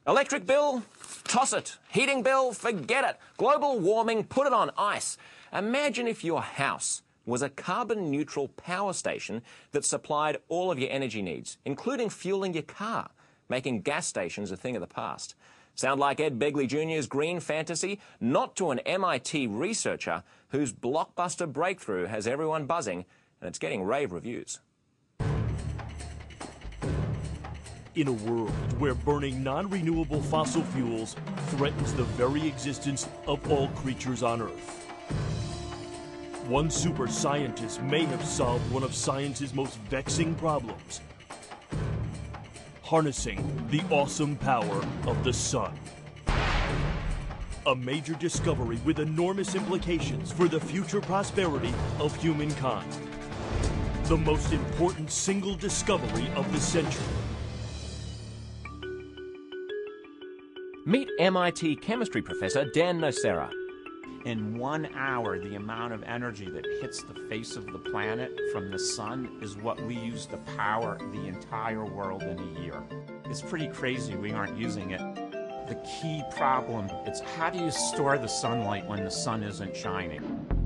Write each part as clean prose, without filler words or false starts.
Electric bill? Toss it. Heating bill? Forget it. Global warming? Put it on ice. Imagine if your house was a carbon-neutral power station that supplied all of your energy needs, including fueling your car, making gas stations a thing of the past. Sound like Ed Begley Jr.'s green fantasy? Not to an MIT researcher whose blockbuster breakthrough has everyone buzzing, and it's getting rave reviews. In a world where burning non-renewable fossil fuels threatens the very existence of all creatures on Earth, one super scientist may have solved one of science's most vexing problems: harnessing the awesome power of the sun. A major discovery with enormous implications for the future prosperity of humankind. The most important single discovery of the century. Meet MIT chemistry professor Dan Nocera. In 1 hour, the amount of energy that hits the face of the planet from the sun is what we use to power the entire world in a year. It's pretty crazy we aren't using it. The key problem is how do you store the sunlight when the sun isn't shining?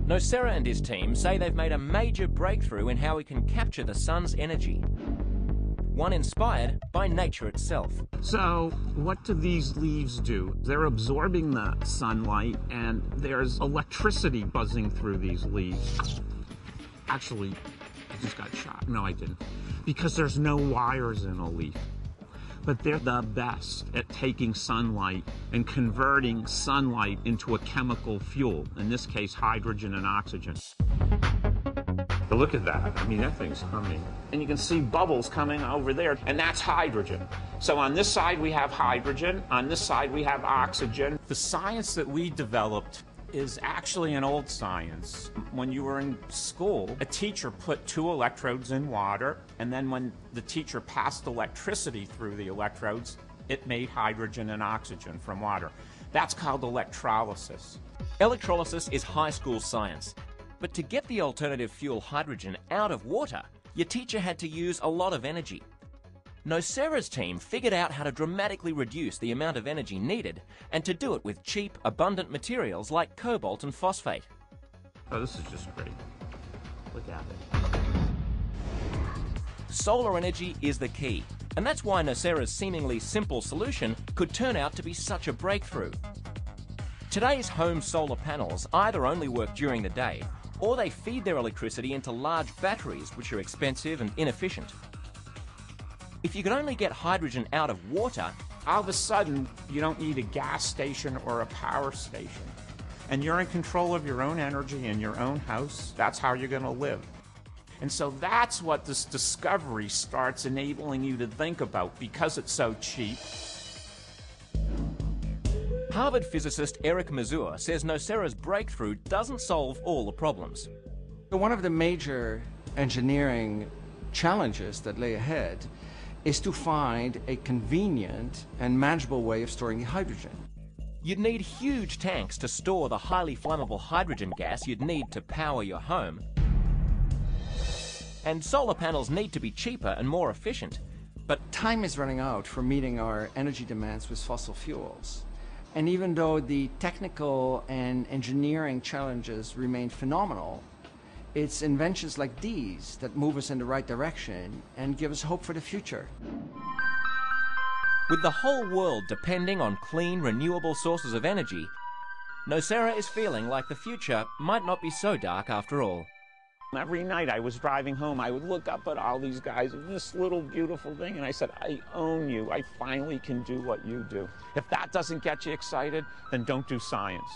Nocera and his team say they've made a major breakthrough in how we can capture the sun's energy. One inspired by nature itself. So what do these leaves do? They're absorbing the sunlight, and there's electricity buzzing through these leaves. Actually, I just got shot. No, I didn't. Because there's no wires in a leaf. But they're the best at taking sunlight and converting sunlight into a chemical fuel, in this case, hydrogen and oxygen. But look at that. I mean, that thing's humming. And you can see bubbles coming over there, and that's hydrogen. So on this side we have hydrogen, on this side we have oxygen. The science that we developed is actually an old science. When you were in school, a teacher put 2 electrodes in water, and then when the teacher passed electricity through the electrodes, it made hydrogen and oxygen from water. That's called electrolysis. Electrolysis is high school science. But to get the alternative fuel hydrogen out of water, your teacher had to use a lot of energy. Nocera's team figured out how to dramatically reduce the amount of energy needed, and to do it with cheap, abundant materials like cobalt and phosphate. Oh, this is just great. Look at it. Solar energy is the key, and that's why Nocera's seemingly simple solution could turn out to be such a breakthrough. Today's home solar panels either only work during the day, or they feed their electricity into large batteries, which are expensive and inefficient. If you could only get hydrogen out of water, All of a sudden, you don't need a gas station or a power station. And you're in control of your own energy in your own house. That's how you're going to live. And so that's what this discovery starts enabling you to think about, because it's so cheap. Harvard physicist Eric Mazur says Nocera's breakthrough doesn't solve all the problems. One of the major engineering challenges that lay ahead is to find a convenient and manageable way of storing the hydrogen. You'd need huge tanks to store the highly flammable hydrogen gas you'd need to power your home. And solar panels need to be cheaper and more efficient. But time is running out for meeting our energy demands with fossil fuels. And even though the technical and engineering challenges remain phenomenal, it's inventions like these that move us in the right direction and give us hope for the future. with the whole world depending on clean, renewable sources of energy, Nocera is feeling like the future might not be so dark after all. Every night I was driving home, I would look up at all these guys and this little beautiful thing, and I said, I own you. I finally can do what you do. If that doesn't get you excited, then don't do science.